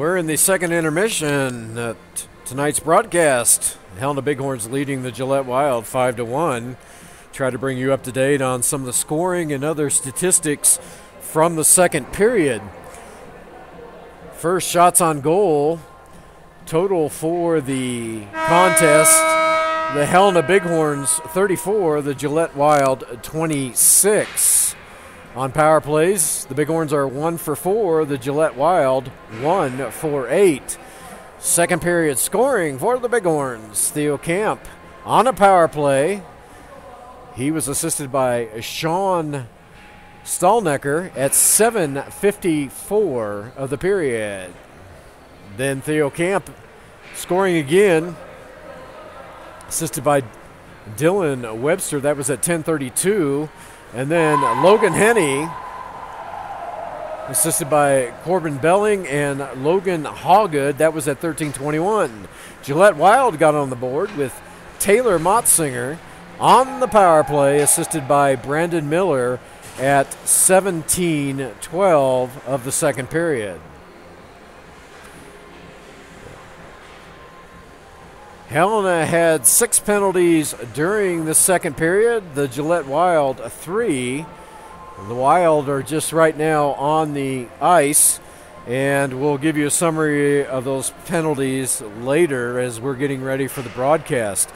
We're in the second intermission at tonight's broadcast. Helena Bighorns leading the Gillette Wild 5-1. Try to bring you up to date on some of the scoring and other statistics from the second period. First shots on goal, total for the contest, the Helena Bighorns 34, the Gillette Wild 26. On power plays, the Bighorns are 1 for 4, the Gillette Wild 1 for 8. Second period scoring for the Bighorns, Theo Camp on a power play. He was assisted by Sean Stallnecker at 7:54 of the period. Then Theo Camp scoring again, assisted by Dylan Webster. That was at 10:32. And then Logan Henney, assisted by Corbin Belling and Logan Hawgood. That was at 13:21. Gillette Wild got on the board with Taylor Motzinger on the power play, assisted by Brandon Miller at 17:12 of the second period. Helena had 6 penalties during the second period. The Gillette Wild 3. The Wild are just right now on the ice, and we'll give you a summary of those penalties later as we're getting ready for the broadcast.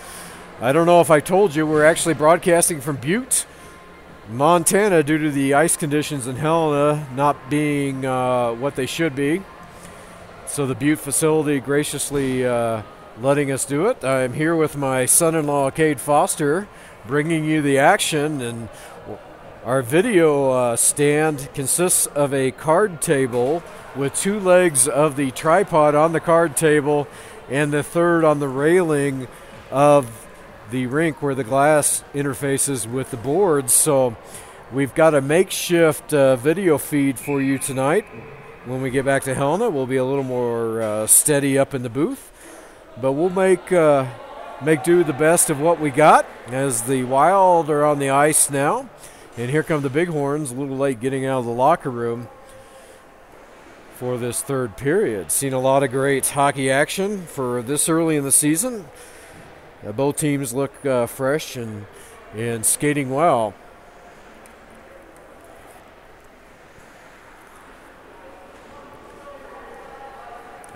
I don't know if I told you, we're actually broadcasting from Butte, Montana, due to the ice conditions in Helena not being what they should be. So the Butte facility graciously letting us do it. I'm here with my son-in-law, Cade Foster, bringing you the action, and our video stand consists of a card table with 2 legs of the tripod on the card table and the third on the railing of the rink where the glass interfaces with the boards. So we've got a makeshift video feed for you tonight. When we get back to Helena, we'll be a little more steady up in the booth. But we'll make do the best of what we got as the Wild are on the ice now. And here come the Bighorns, a little late getting out of the locker room for this third period. Seen a lot of great hockey action for this early in the season. Both teams look fresh and skating well.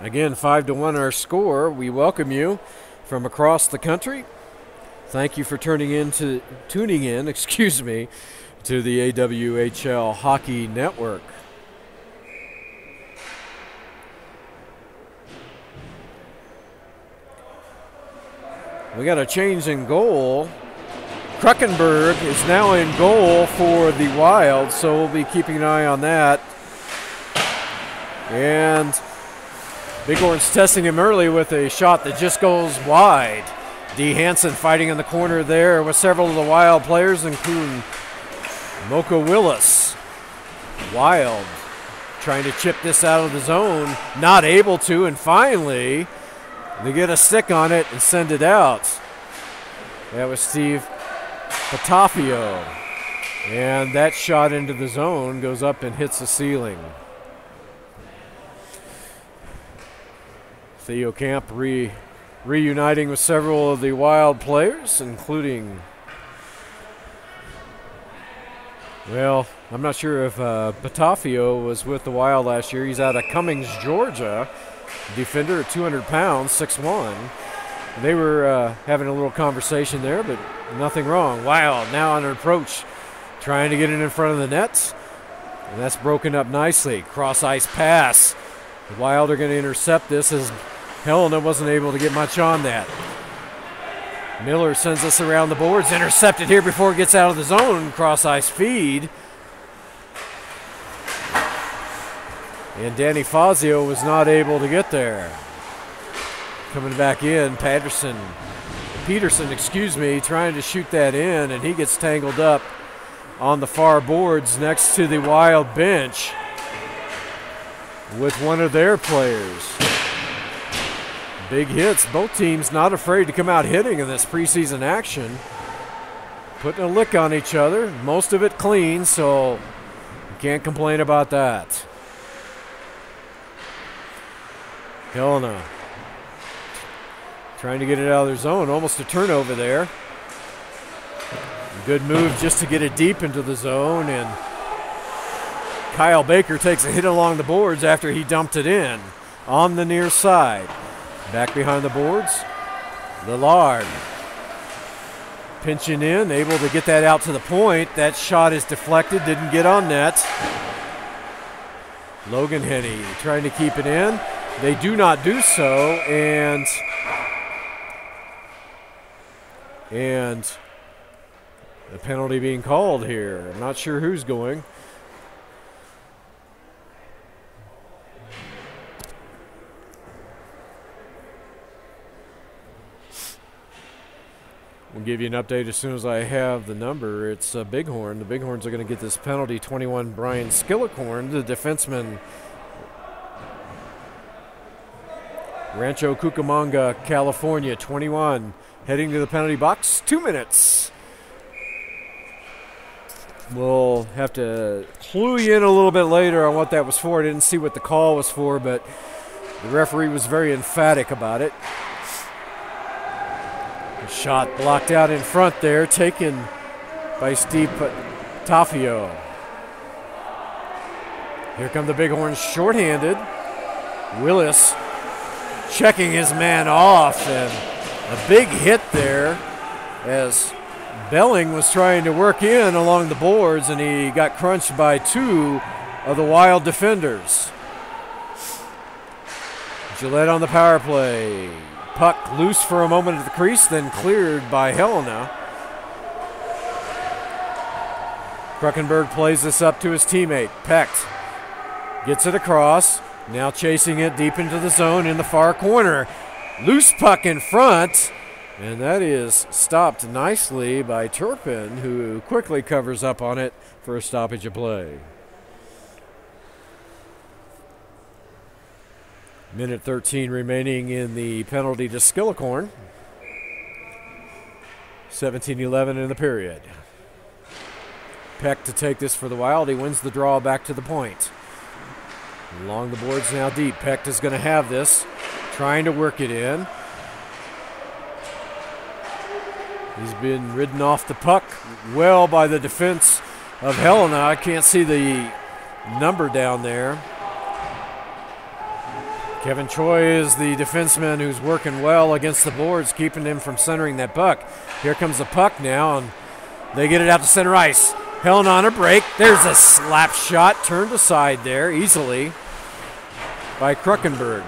Again, 5-1 our score. We welcome you from across the country. Thank you for tuning in, to the AWHL Hockey Network. We got a change in goal. Kruckenberg is now in goal for the Wild, so we'll be keeping an eye on that. And Bighorns testing him early with a shot that just goes wide. D. Hansen fighting in the corner there with several of the Wild players, including Mocha Willis. Wild trying to chip this out of the zone, not able to, and finally they get a stick on it and send it out. That was Steve Patafio. And that shot into the zone goes up and hits the ceiling. Theo Camp reuniting with several of the Wild players, including, well, I'm not sure if Patafio was with the Wild last year. He's out of Cummings, Georgia. Defender at 200 pounds, 6'1". They were having a little conversation there, but nothing wrong. Wild now on an approach, trying to get it in front of the net. And that's broken up nicely. Cross-ice pass. The Wild are going to intercept this as Helena wasn't able to get much on that. Miller sends us around the boards, intercepted here before it gets out of the zone. Cross-ice feed. And Danny Fazio was not able to get there. Coming back in, Peterson, trying to shoot that in, and he gets tangled up on the far boards next to the Wild bench with one of their players. Big hits. Both teams not afraid to come out hitting in this preseason action. Putting a lick on each other. Most of it clean, so you can't complain about that. Helena trying to get it out of their zone. Almost a turnover there. Good move just to get it deep into the zone, and Kyle Baker takes a hit along the boards after he dumped it in on the near side. Back behind the boards, Lillard pinching in, able to get that out to the point. That shot is deflected, didn't get on net. Logan Henney trying to keep it in. They do not do so, and a penalty being called here. I'm not sure who's going. We'll give you an update as soon as I have the number. It's Bighorn. The Bighorns are going to get this penalty. 21, Brian Skillicorn, the defenseman. Rancho Cucamonga, California, 21. Heading to the penalty box, 2 minutes. We'll have to clue you in a little bit later on what that was for. I didn't see what the call was for, but the referee was very emphatic about it. Shot blocked out in front there, taken by Steve Taffio. Here come the Bighorns shorthanded. Willis checking his man off, and a big hit there as Belling was trying to work in along the boards, and he got crunched by 2 of the Wild defenders. Gillette on the power play. Puck loose for a moment at the crease, then cleared by Helena. Kruckenberg plays this up to his teammate. Pecht gets it across. Now chasing it deep into the zone in the far corner. Loose puck in front, and that is stopped nicely by Turpin, who quickly covers up on it for a stoppage of play. Minute 13 remaining in the penalty to Skillicorn. 17-11 in the period. Peck to take this for the Wild. He wins the draw back to the point. Along the boards now deep. Peck is going to have this. Trying to work it in. He's been ridden off the puck well by the defense of Helena. I can't see the number down there. Kevin Choi is the defenseman who's working well against the boards, keeping him from centering that puck. Here comes the puck now, and they get it out to center ice. Helena on a break. There's a slap shot turned aside there easily by Kruckenberg.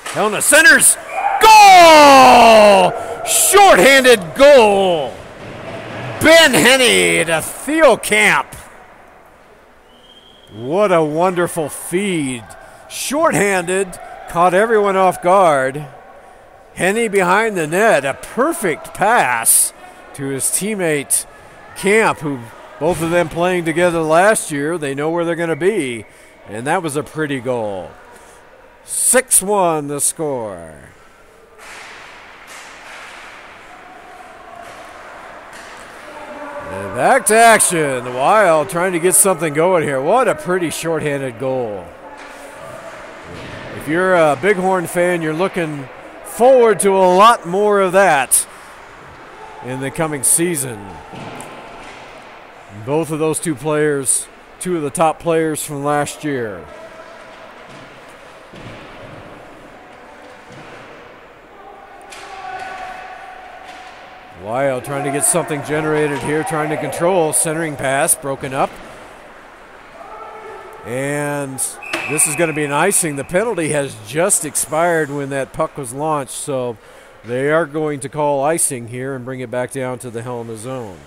Helena centers. Goal! Shorthanded goal. Ben Henney to Theo Camp. What a wonderful feed. Shorthanded, caught everyone off guard. Henney behind the net, a perfect pass to his teammate Camp, who both of them playing together last year. They know where they're going to be, and that was a pretty goal. 6-1 the score. And back to action. The Wild trying to get something going here. What a pretty shorthanded goal. If you're a Bighorn fan, you're looking forward to a lot more of that in the coming season. Both of those two players, 2 of the top players from last year. Wild trying to get something generated here, trying to control. Centering pass broken up. And this is going to be an icing. The penalty has just expired when that puck was launched, so they are going to call icing here and bring it back down to the Helena zone.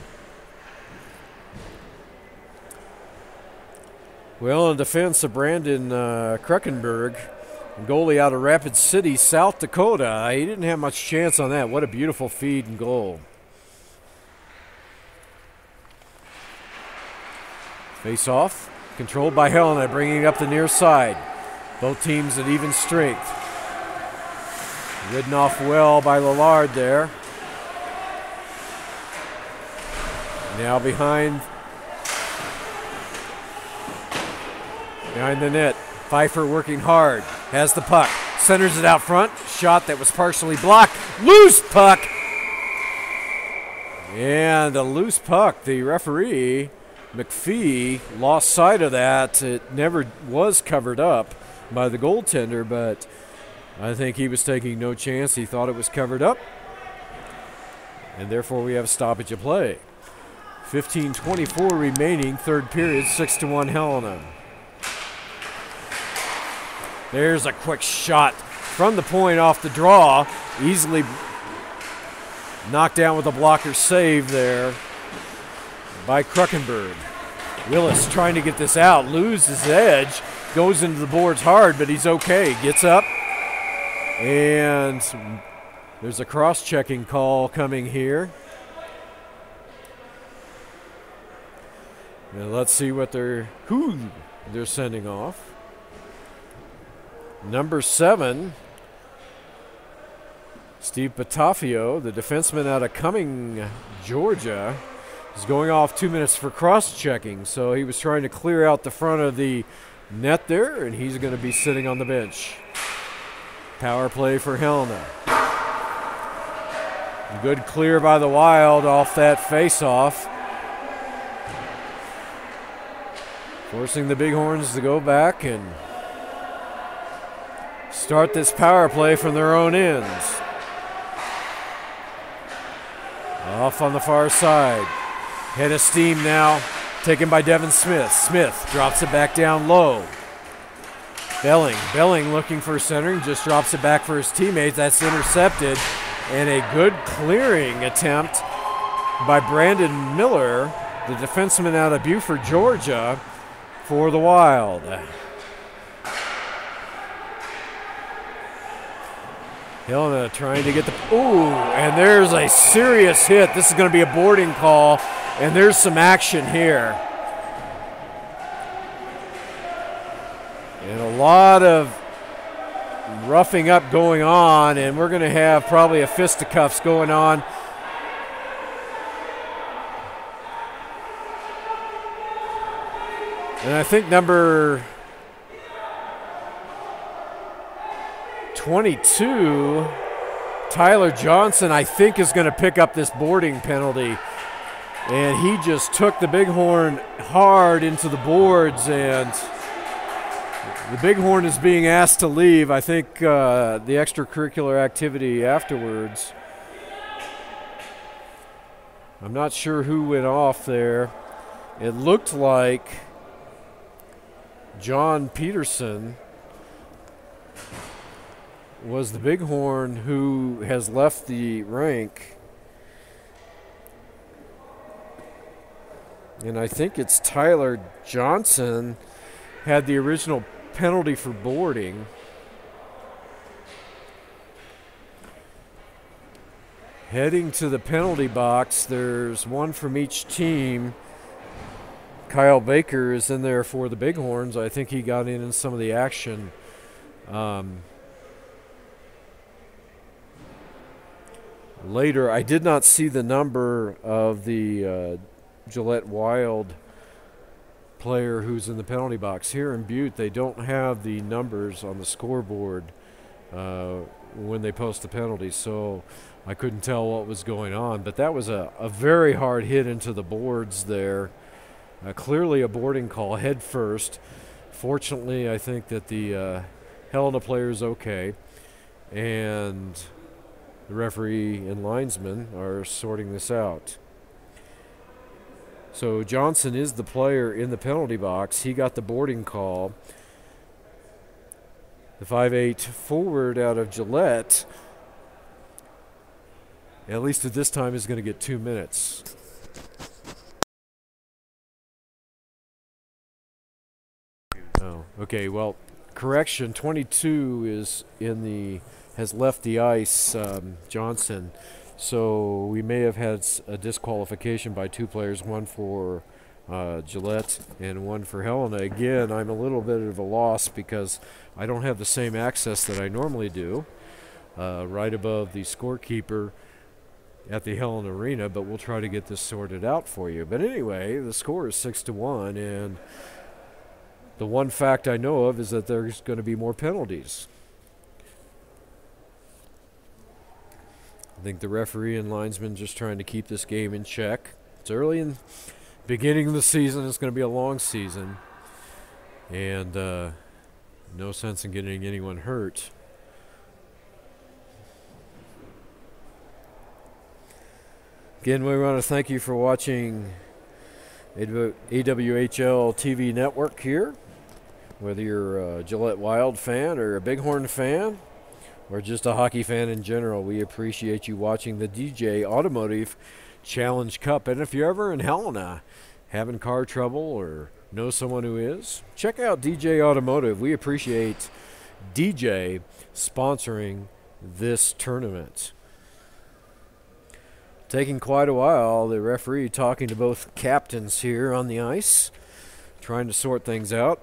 Well, in defense of Brandon Kruckenberg, goalie out of Rapid City, South Dakota, he didn't have much chance on that. What a beautiful feed and goal. Face off. Controlled by Helena, bringing up the near side. Both teams at even strength. Ridden off well by Lillard there. Now behind the net. Pfeiffer working hard, has the puck, centers it out front, shot that was partially blocked, loose puck, and a loose puck. The referee, McPhee, lost sight of that. It never was covered up by the goaltender, but I think he was taking no chance. He thought it was covered up, and therefore we have a stoppage of play. 15:24 remaining, third period, 6-1 Helena. There's a quick shot from the point off the draw. Easily knocked down with a blocker save there by Kruckenberg. Willis trying to get this out, loses edge, goes into the boards hard, but he's okay. Gets up, and there's a cross-checking call coming here. And let's see who they're sending off. Number 7, Steve Patafio, the defenseman out of Cumming, Georgia, is going off 2 minutes for cross-checking. So he was trying to clear out the front of the net there, and he's going to be sitting on the bench. Power play for Helena. Good clear by the Wild off that face-off, forcing the Bighorns to go back and start this power play from their own ends. Off on the far side. Head of steam now, taken by Devin Smith. Smith drops it back down low. Belling looking for centering, just drops it back for his teammates. That's intercepted. And a good clearing attempt by Brandon Miller, the defenseman out of Buford, Georgia, for the Wild. Helena trying to get the, and there's a serious hit. This is going to be a boarding call, and there's some action here. And a lot of roughing up going on, and we're going to have probably a fisticuffs going on. And I think number 22, Tyler Johnson, I think is going to pick up this boarding penalty. And he just took the Bighorn hard into the boards, and the Bighorn is being asked to leave. I think the extracurricular activity afterwards. I'm not sure who went off there. It looked like John Peterson was the Bighorn who has left the rink. And I think it's Tyler Johnson had the original penalty for boarding. Heading to the penalty box, there's one from each team. Kyle Baker is in there for the Bighorns. I think he got in some of the action. Later, I did not see the number of the Gillette Wild player who's in the penalty box. Here in Butte, they don't have the numbers on the scoreboard when they post the penalties, so I couldn't tell what was going on. But that was a very hard hit into the boards there. Clearly a boarding call, head first. Fortunately, I think that the Helena player is okay, and the referee and linesman are sorting this out. So Johnson is the player in the penalty box. He got the boarding call. The 5'8" forward out of Gillette, at least at this time, is going to get 2 minutes. Oh, okay. Well, correction. 22 has left the ice. Johnson. So we may have had a disqualification by 2 players, one for Gillette and one for Helena. Again, I'm a little bit of a loss because I don't have the same access that I normally do right above the scorekeeper at the Helena Arena, but we'll try to get this sorted out for you. But anyway, the score is 6-1, and The one fact I know of is that there's going to be more penalties. I think the referee and linesman just trying to keep this game in check. It's early in beginning of the season. It's going to be a long season. And no sense in getting anyone hurt. Again, we want to thank you for watching AWHL TV Network here. Whether you're a Gillette Wild fan or a Bighorn fan or just a hockey fan in general, we appreciate you watching the DJ Automotive Challenge Cup. And if you're ever in Helena having car trouble or know someone who is, check out DJ Automotive. We appreciate DJ sponsoring this tournament. Taking quite a while, the referee talking to both captains here on the ice, trying to sort things out.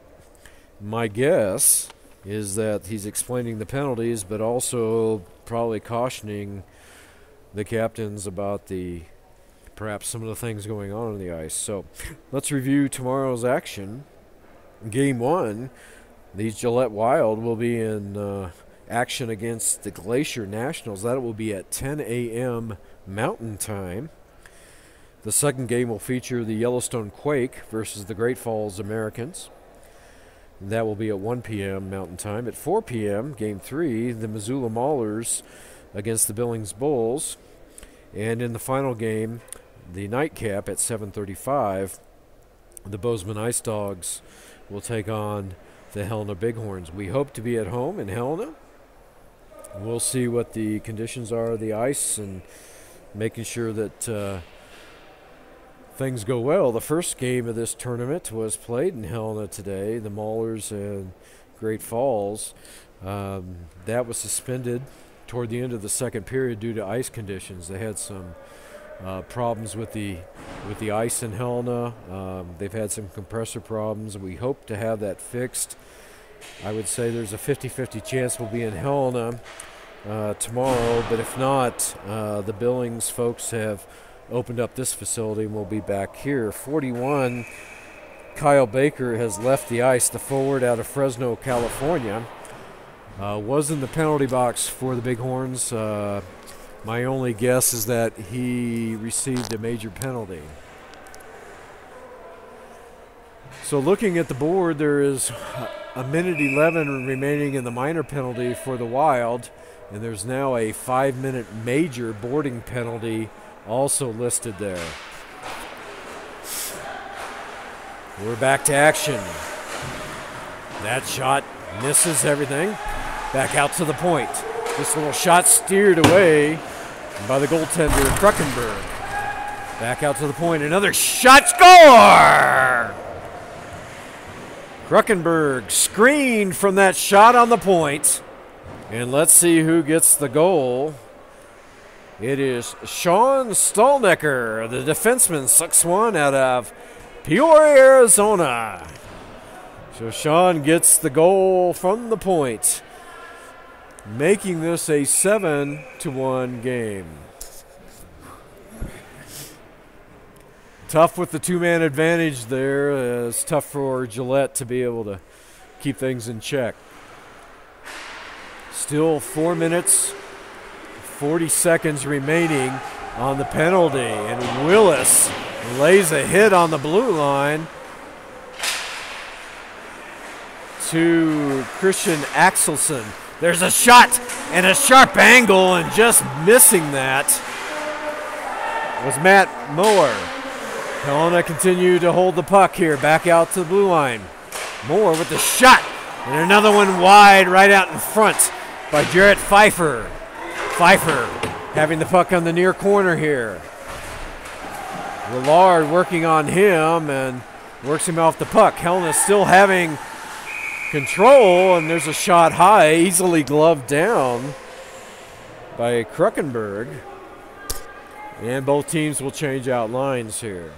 My guess is that he's explaining the penalties, but also probably cautioning the captains about perhaps some of the things going on the ice. So let's review tomorrow's action. Game 1, these Gillette Wild will be in action against the Glacier Nationals. That will be at 10 a.m. Mountain Time. The second game will feature the Yellowstone Quake versus the Great Falls Americans. That will be at 1 p.m. Mountain Time. At 4 p.m., Game 3, the Missoula Maulers against the Billings Bulls. And in the final game, the nightcap at 7:35, the Bozeman Ice Dogs will take on the Helena Bighorns. We hope to be at home in Helena. We'll see what the conditions are of the ice and making sure that things go well. The first game of this tournament was played in Helena today, the Maulers and Great Falls. That was suspended toward the end of the second period due to ice conditions. They had some problems with the ice in Helena. They've had some compressor problems. We hope to have that fixed. I would say there's a 50-50 chance we'll be in Helena tomorrow, but if not, the Billings folks have opened up this facility and we'll be back here. 41, Kyle Baker has left the ice, the forward out of Fresno, California. Was in the penalty box for the Bighorns. My only guess is that he received a major penalty. So looking at the board, there is a minute 11 remaining in the minor penalty for the Wild, and there's now a 5-minute major boarding penalty also listed there. We're back to action. That shot misses everything. Back out to the point. This little shot steered away by the goaltender, Kruckenberg. Back out to the point. Another shot, score! Kruckenberg screened from that shot on the point. And let's see who gets the goal. It is Sean Stolnecker, the defenseman, 6'1", out of Peoria, Arizona. So Sean gets the goal from the point, making this a 7-1 game. Tough with the two-man advantage there. It's tough for Gillette to be able to keep things in check. Still 4 minutes, 40 seconds remaining on the penalty, and Willis lays a hit on the blue line to Christian Axelson. There's a shot and a sharp angle, and just missing that was Matt Moore. Helena continue to hold the puck here, back out to the blue line. Moore with the shot, and another one wide right out in front by Jarrett Pfeiffer. Pfeiffer having the puck on the near corner here. Willard working on him and works him off the puck. Helena still having control, and there's a shot high, easily gloved down by Kruckenberg. And both teams will change out lines here.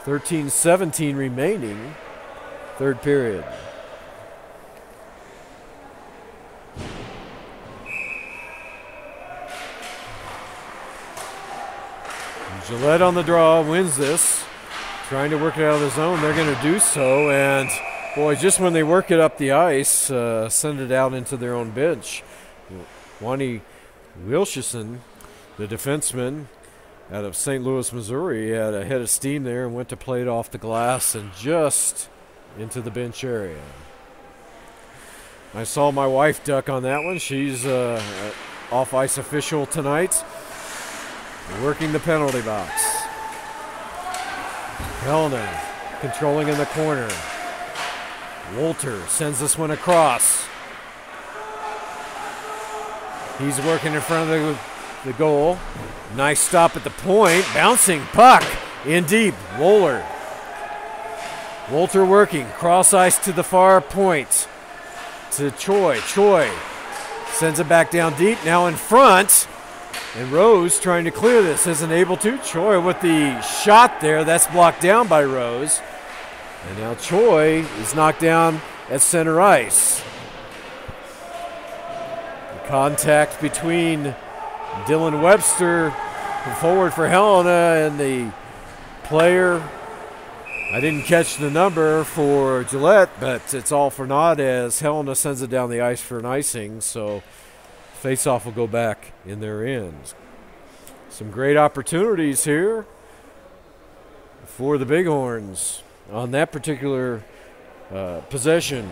13-17 remaining, third period. Gillette on the draw, wins this. Trying to work it out of the zone. They're going to do so, and Boy, just when they work it up the ice, send it out into their own bench. Wani Wilshison, the defenseman out of St. Louis, Missouri, had a head of steam there and went to play it off the glass and just into the bench area. I saw my wife duck on that one. She's off-ice official tonight, working the penalty box. Helena controlling in the corner. Wolter sends this one across. He's working in front of the goal. Nice stop at the point. Bouncing puck in deep. Wolter working. Cross ice to the far point. To Choi. Choi sends it back down deep. Now in front. And Rose trying to clear this. Isn't able to. Choi with the shot there. That's blocked down by Rose. And now Choi is knocked down at center ice. The contact between Dylan Webster, forward for Helena, and the player. I didn't catch the number for Gillette, but it's all for naught as Helena sends it down the ice for an icing. So face-off will go back in their end. Some great opportunities here for the Bighorns on that particular possession.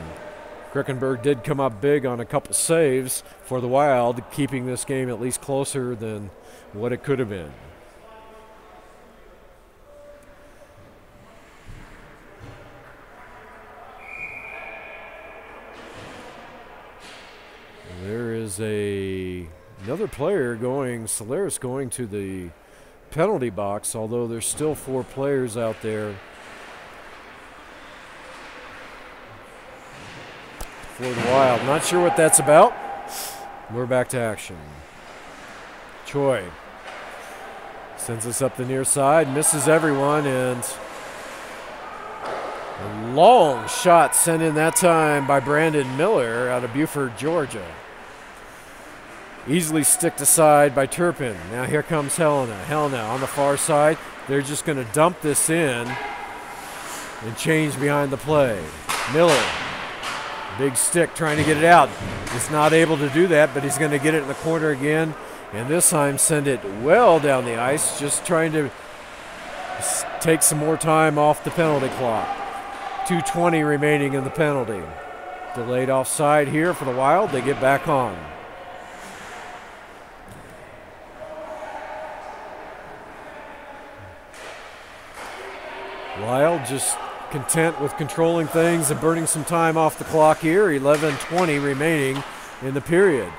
Kruckenberg did come up big on a couple saves for the Wild, keeping this game at least closer than what it could have been. There is another player going, Solaris going to the penalty box, although there's still 4 players out there for the Wild. Not sure what that's about. We're back to action. Choi sends us up the near side, misses everyone, and a long shot sent in that time by Brandon Miller out of Buford, Georgia. Easily sticked aside by Turpin. Now here comes Helena. Helena on the far side. They're just going to dump this in and change behind the play. Miller, big stick trying to get it out. He's not able to do that, but he's going to get it in the corner again. And this time send it well down the ice, just trying to take some more time off the penalty clock. 2:20 remaining in the penalty. Delayed offside here for the Wild. They get back on. Wild just content with controlling things and burning some time off the clock here. 11:20 remaining in the period.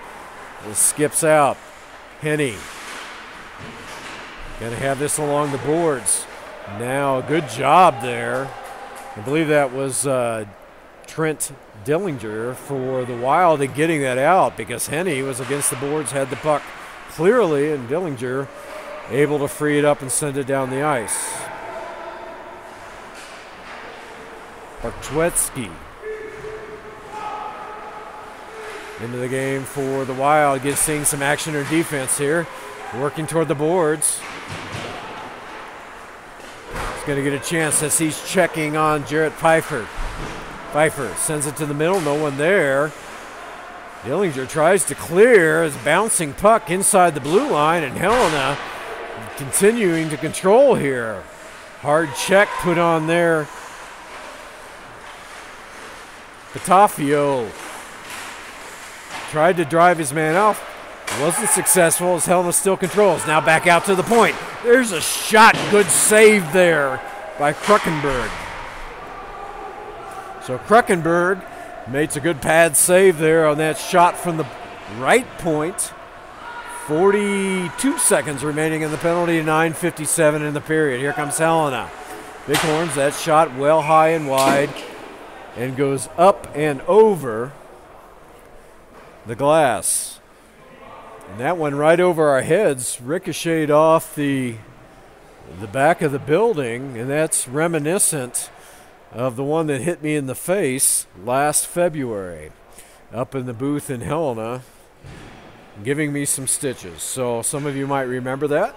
This skips out. Henny. Going to have this along the boards. Now a good job there. I believe that was Trent Dillinger for the Wild in getting that out, because Henny was against the boards, had the puck clearly, and Dillinger able to free it up and send it down the ice. Bartwetsky into the game for the Wild. Seeing some action or defense here. Working toward the boards. He's going to get a chance as he's checking on Jarrett Pfeiffer. Pfeiffer sends it to the middle. No one there. Dillinger tries to clear his bouncing puck inside the blue line, and Helena continuing to control here. Hard check put on there. Patafio tried to drive his man off. Wasn't successful as Helena still controls. Now back out to the point. There's a shot. Good save there by Kruckenberg. So Kruckenberg made a good pad save there on that shot from the right point. 42 seconds remaining in the penalty, 9:57 in the period. Here comes Helena. Bighorns, that shot well high and wide and goes up and over the glass. And that one right over our heads, ricocheted off the back of the building, and that's reminiscent of the one that hit me in the face last February up in the booth in Helena, giving me some stitches. So some of you might remember that.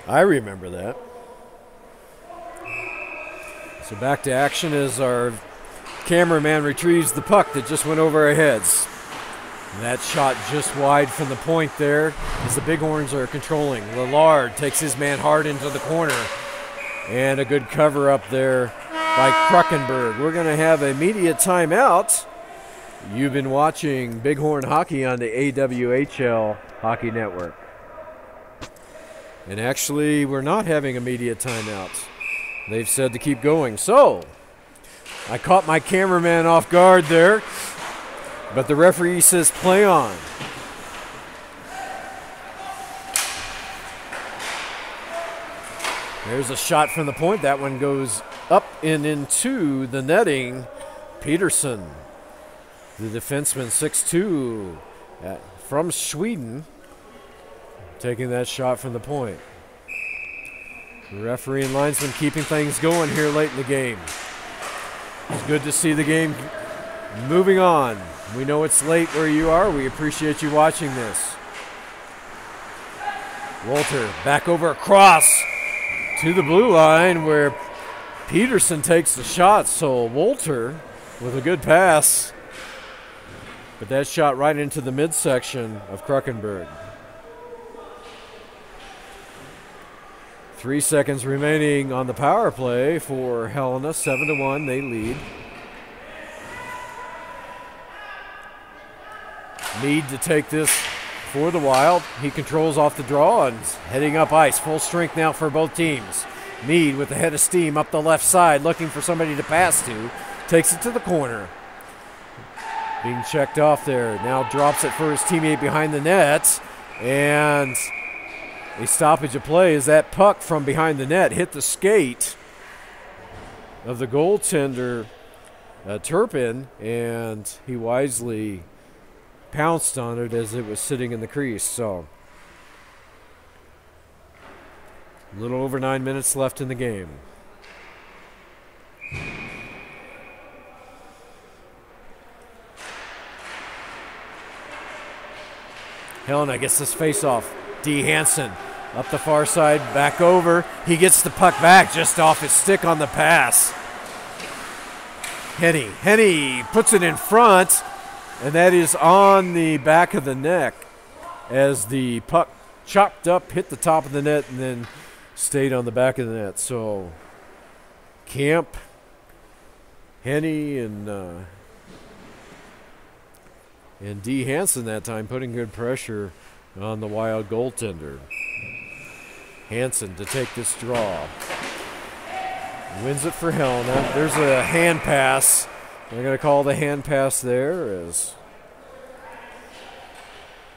I remember that. So back to action as our cameraman retrieves the puck that just went over our heads. And that shot just wide from the point there as the Bighorns are controlling. Lillard takes his man hard into the corner. And a good cover up there by Kruckenberg. We're going to have a media timeout. You've been watching Bighorn Hockey on the AWHL Hockey Network. And actually, we're not having a media timeout. They've said to keep going. So, I caught my cameraman off guard there, but the referee says play on. There's a shot from the point. That one goes up and into the netting. Peterson, the defenseman, 6'2", from Sweden, taking that shot from the point. The referee and linesman keeping things going here late in the game. It's good to see the game moving on. We know it's late where you are. We appreciate you watching this. Walter back over across to the blue line where Peterson takes the shot. So Walter with a good pass. But that shot right into the midsection of Kruckenberg. 3 seconds remaining on the power play for Helena. 7-1, they lead. Mead to take this for the Wild. He controls off the draw and heading up ice. Full strength now for both teams. Mead with the head of steam up the left side, looking for somebody to pass to. Takes it to the corner. Being checked off there. Now drops it for his teammate behind the net. And a stoppage of play as that puck from behind the net hit the skate of the goaltender, Turpin, and he wisely pounced on it as it was sitting in the crease. So a little over 9 minutes left in the game. Helena gets this face-off. D. Hansen up the far side, back over. He gets the puck back just off his stick on the pass. Henny puts it in front, and that is on the back of the neck as the puck chopped up, hit the top of the net, and then stayed on the back of the net. So Camp, Henny, and D. Hansen that time putting good pressure on the Wild goaltender. Hansen to take this draw. Wins it for Helena. There's a hand pass. They're going to call the hand pass there as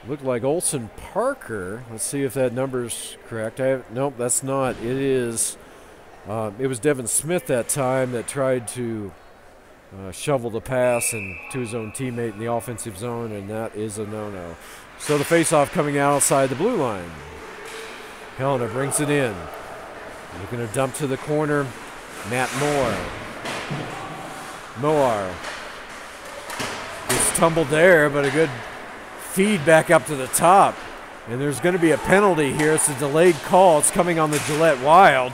looked like Olson Parker. Let's see if that number's correct. Nope, that's not. It is. It was Devin Smith that time that tried to shovel the pass and to his own teammate in the offensive zone, and that is a no-no. So the face-off coming out outside the blue line. Helena brings it in. Looking to dump to the corner. Matt Moore gets tumbled there, but a good feed back up to the top. And there's going to be a penalty here. It's a delayed call. It's coming on the Gillette Wild.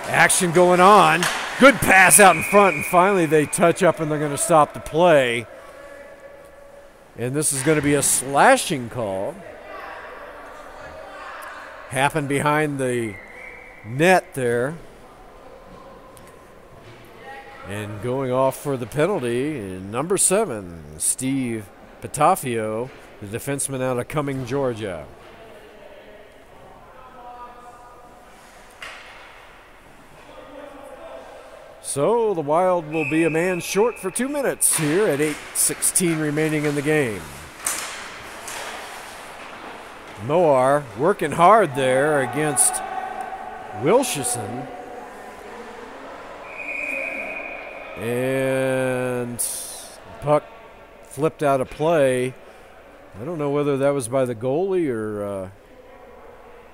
Action going on. Good pass out in front, and finally they touch up and they're going to stop the play. And this is going to be a slashing call. Happened behind the net there. And going off for the penalty, number 7, Steve Patafio, the defenseman out of Cumming, Georgia. So the Wild will be a man short for 2 minutes here at 8:16 remaining in the game. Moar working hard there against Wilshison. And puck flipped out of play. I don't know whether that was by the goalie or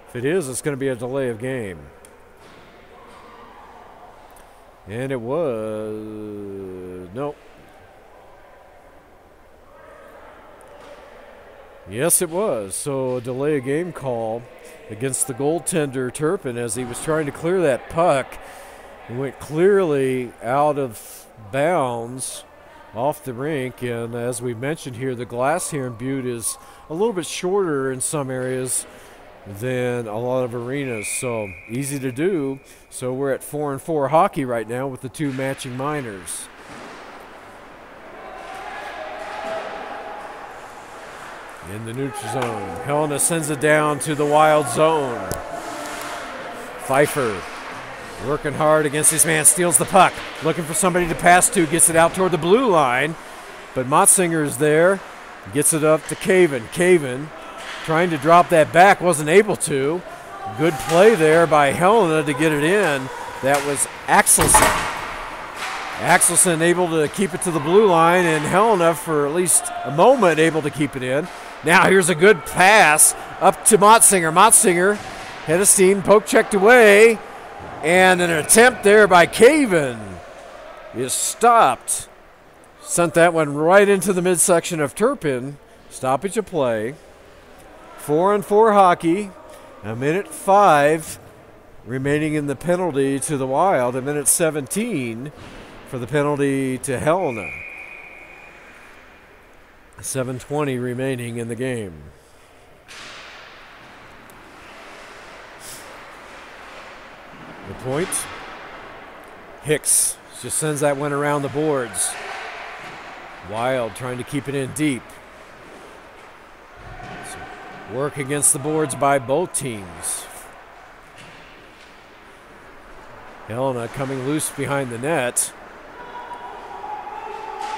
if it is, it's going to be a delay of game. And it was, nope. Yes, it was. So a delay of game call against the goaltender Turpin as he was trying to clear that puck. It went clearly out of bounds off the rink, and as we mentioned here, the glass here in Butte is a little bit shorter in some areas than a lot of arenas, so easy to do. So we're at 4-4 hockey right now with the two matching minors. In the neutral zone, Helena sends it down to the Wild zone. Pfeiffer working hard against his man, steals the puck, looking for somebody to pass to, gets it out toward the blue line, but Motzinger's there, gets it up to Caven. Caven trying to drop that back, wasn't able to. Good play there by Helena to get it in. That was Axelson. Axelson able to keep it to the blue line, and Helena for at least a moment able to keep it in. Now here's a good pass up to Motzinger. Motzinger, head of steam, poke checked away, and an attempt there by Caven is stopped. Sent that one right into the midsection of Turpin. Stoppage of play. 4-4 hockey. 1:05 remaining in the penalty to the Wild. 1:17 for the penalty to Helena. 7:20 remaining in the game. The point. Hicks just sends that one around the boards. Wild trying to keep it in deep. So work against the boards by both teams. Helena coming loose behind the net.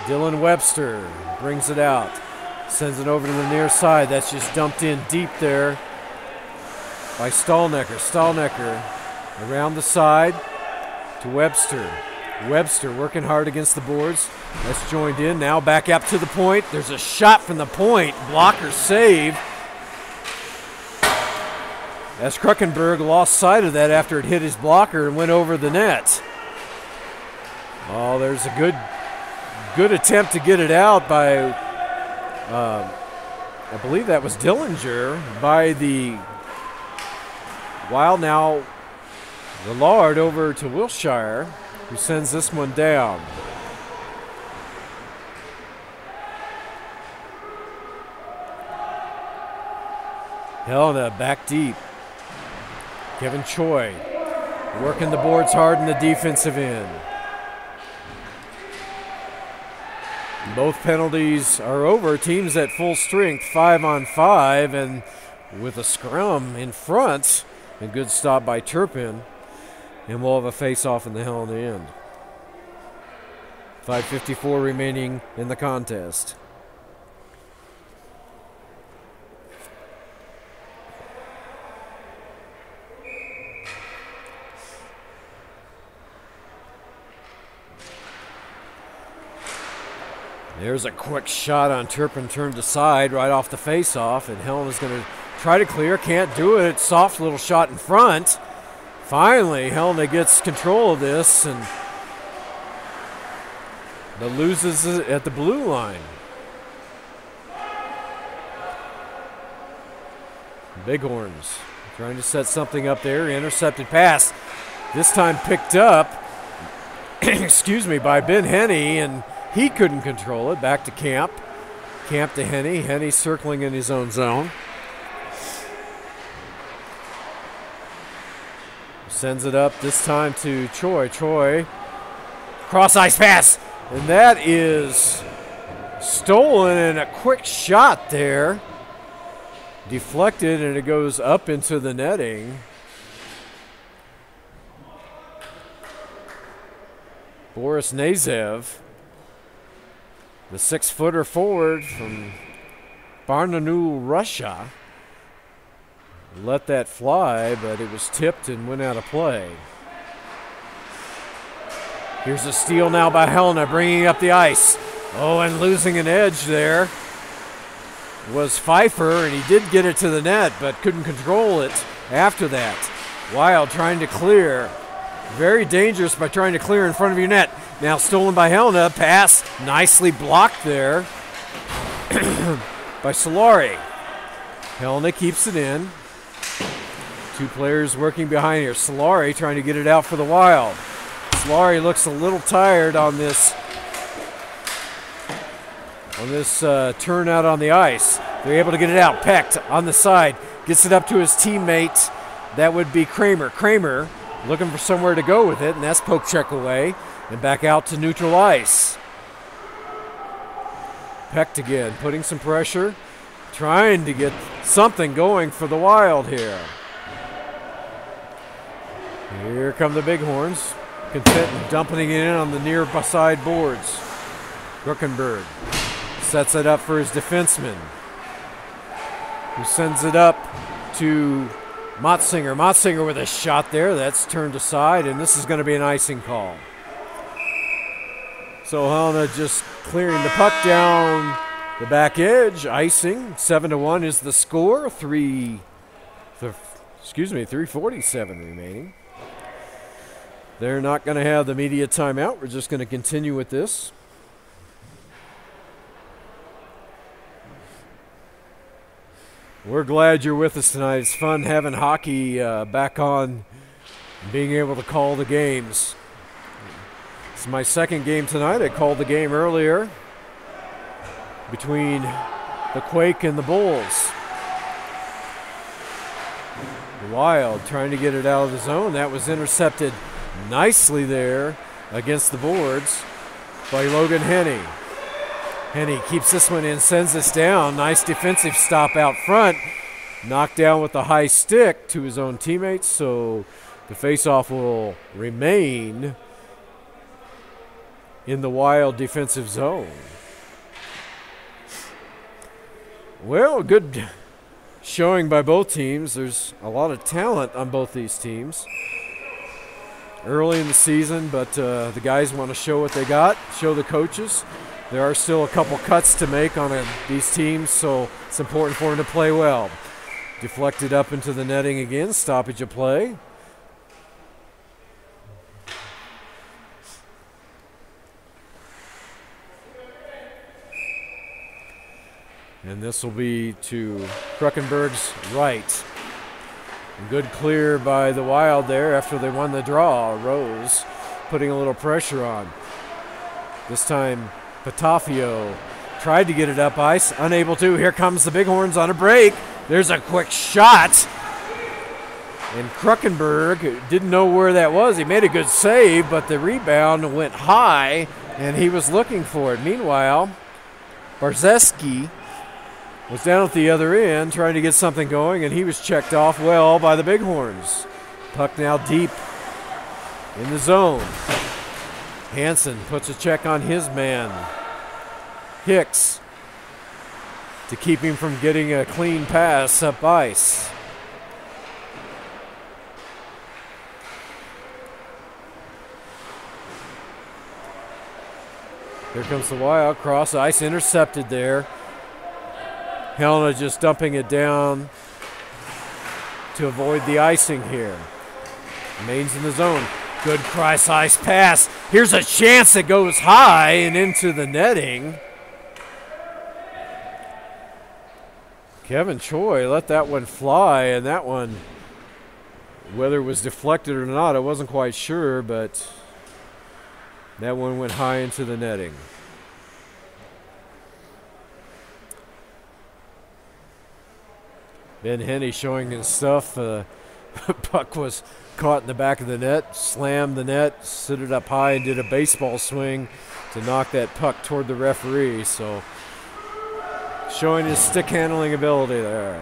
Dylan Webster brings it out. Sends it over to the near side. That's just dumped in deep there by Stallnecker. Stallnecker around the side to Webster. Webster working hard against the boards. That's joined in. Now back up to the point. There's a shot from the point. Blocker save. As Kruckenberg lost sight of that after it hit his blocker and went over the net. Oh, there's a good attempt to get it out by, I believe that was Dillinger, by the Wild. Now Lillard over to Wilshire, who sends this one down. Helena back deep. Kevin Choi working the boards hard in the defensive end. Both penalties are over. Teams at full strength, 5-on-5, and with a scrum in front. A good stop by Turpin. And we'll have a face-off in the Helena end. 5:54 remaining in the contest. There's a quick shot on Turpin, turned aside right off the face-off, and Helena's going to try to clear. Can't do it. Soft little shot in front. Finally, Helena gets control of this, but loses it at the blue line. Bighorns trying to set something up there. Intercepted pass. This time picked up, excuse me, by Ben Henney, and he couldn't control it. Back to Camp. Camp to Henney. Henney circling in his own zone. Sends it up this time to Choi. Choi. Cross ice pass. And that is stolen, and a quick shot there. Deflected, and it goes up into the netting. Boris Nazev, the 6-footer forward from Barnaul, Russia, let that fly, but it was tipped and went out of play. Here's a steal now by Helena, bringing up the ice. Oh, and losing an edge there was Pfeiffer, and he did get it to the net, but couldn't control it after that. Wild trying to clear. Very dangerous by trying to clear in front of your net. Now stolen by Helena. Pass nicely blocked there by Solari. Helena keeps it in. Two players working behind here. Solari trying to get it out for the Wild. Laurie looks a little tired on this turn out on the ice. They're able to get it out. Pecked on the side. Gets it up to his teammate. That would be Kramer. Kramer looking for somewhere to go with it, and that's poke check away. And back out to neutral ice. Pecked again, putting some pressure. Trying to get something going for the Wild here. Here come the Bighorns. Content dumping it in on the near side boards. Kruckenberg sets it up for his defenseman, who sends it up to Motzinger. Motzinger with a shot there. That's turned aside, and this is going to be an icing call. So Helena just clearing the puck down the back edge. Icing. 7-1 is the score. 3:47 remaining. They're not going to have the media timeout. We're just going to continue with this. We're glad you're with us tonight. It's fun having hockey back on, being able to call the games. It's my second game tonight. I called the game earlier between the Quake and the Bulls. The Wild trying to get it out of the zone. That was intercepted nicely there against the boards by Logan Henney. Henney keeps this one in, sends this down. Nice defensive stop out front. Knocked down with the high stick to his own teammates, so the faceoff will remain in the Wild defensive zone. Well, good showing by both teams. There's a lot of talent on both these teams early in the season, but the guys want to show what they got, show the coaches. There are still a couple cuts to make on these teams, so it's important for them to play well. Deflected up into the netting again, stoppage of play. And this will be to Kruckenberg's right. Good clear by the Wild there after they won the draw. Rose putting a little pressure on. This time Patafio tried to get it up ice, unable to. Here comes the Bighorns on a break. There's a quick shot. And Kruckenberg didn't know where that was. He made a good save, but the rebound went high, and he was looking for it. Meanwhile, Barzeski was down at the other end trying to get something going, and he was checked off well by the Bighorns. Puck now deep in the zone. Hansen puts a check on his man, Hicks, to keep him from getting a clean pass up ice. Here comes the Wild, cross ice, intercepted there. Helena just dumping it down to avoid the icing here. Remains in the zone. Good cross ice pass. Here's a chance that goes high and into the netting. Kevin Choi let that one fly, and that one, whether it was deflected or not, I wasn't quite sure, but that one went high into the netting. Ben Henney showing his stuff. Puck was caught in the back of the net, slammed the net, stood it up high, and did a baseball swing to knock that puck toward the referee. So showing his stick handling ability there.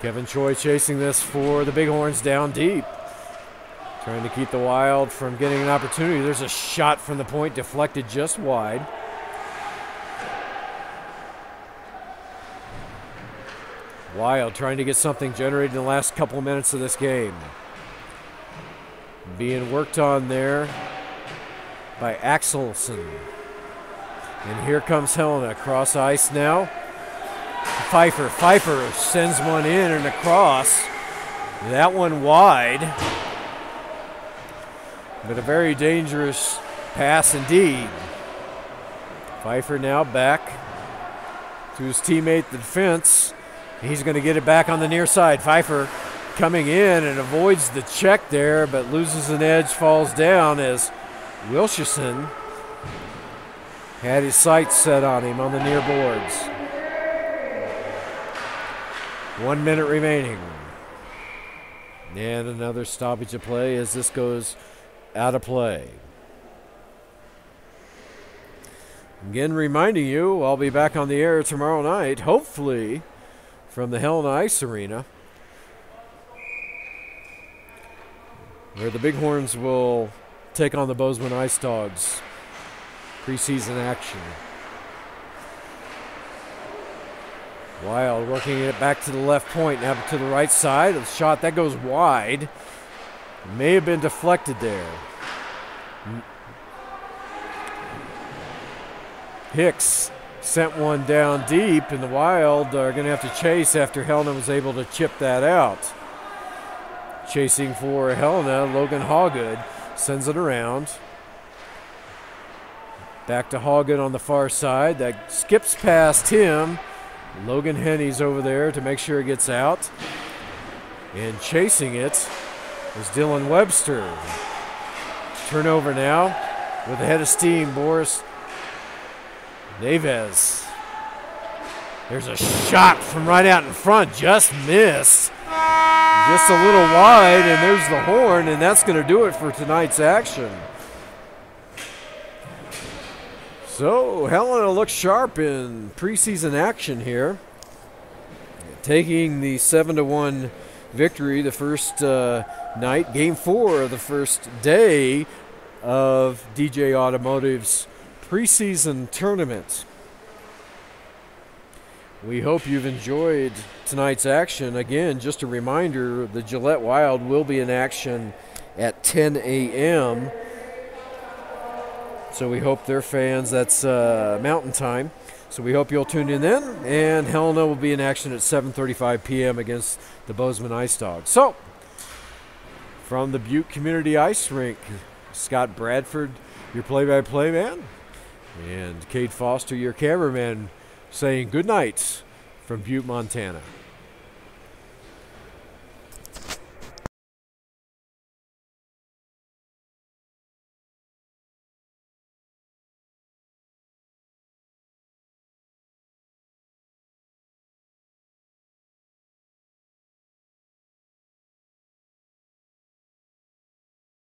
Kevin Choi chasing this for the Bighorns down deep. Trying to keep the Wild from getting an opportunity. There's a shot from the point, deflected just wide. Wild trying to get something generated in the last couple minutes of this game. Being worked on there by Axelson. And here comes Helena, cross ice now. Pfeiffer sends one in and across. That one wide. But a very dangerous pass indeed. Pfeiffer now back to his teammate, the defense. He's going to get it back on the near side. Pfeiffer coming in and avoids the check there, but loses an edge, falls down as Wilcherson had his sights set on him on the near boards. 1 minute remaining. And another stoppage of play as this goes out of play. Again, reminding you, I'll be back on the air tomorrow night, hopefully from the Helena Ice Arena, where the Bighorns will take on the Bozeman Ice Dogs. Preseason action. Wild working it back to the left point, now to the right side. A shot that goes wide. May have been deflected there. Hicks sent one down deep, and the Wild are going to have to chase after Helena was able to chip that out. Chasing for Helena, Logan Hawgood sends it around. Back to Hawgood on the far side. That skips past him. Logan Henny's over there to make sure it gets out. And chasing it is Dylan Webster. Turnover now with a head of steam, Boris Neves. There's a shot from right out in front, just missed. Just a little wide, and there's the horn, and that's going to do it for tonight's action. So Helena looks sharp in preseason action here, taking the 7-1 victory the first night, Game 4 of the first day of DJ Automotive's preseason tournament. We hope you've enjoyed tonight's action. Again, just a reminder, the Gillette Wild will be in action at 10 a.m., so we hope they're fans. That's Mountain Time. So we hope you'll tune in then. And Helena will be in action at 7:35 p.m. against the Bozeman Ice Dogs. So, from the Butte Community Ice Rink, Scott Bradford, your play-by-play man, and Cade Foster, your cameraman, saying good night from Butte, Montana.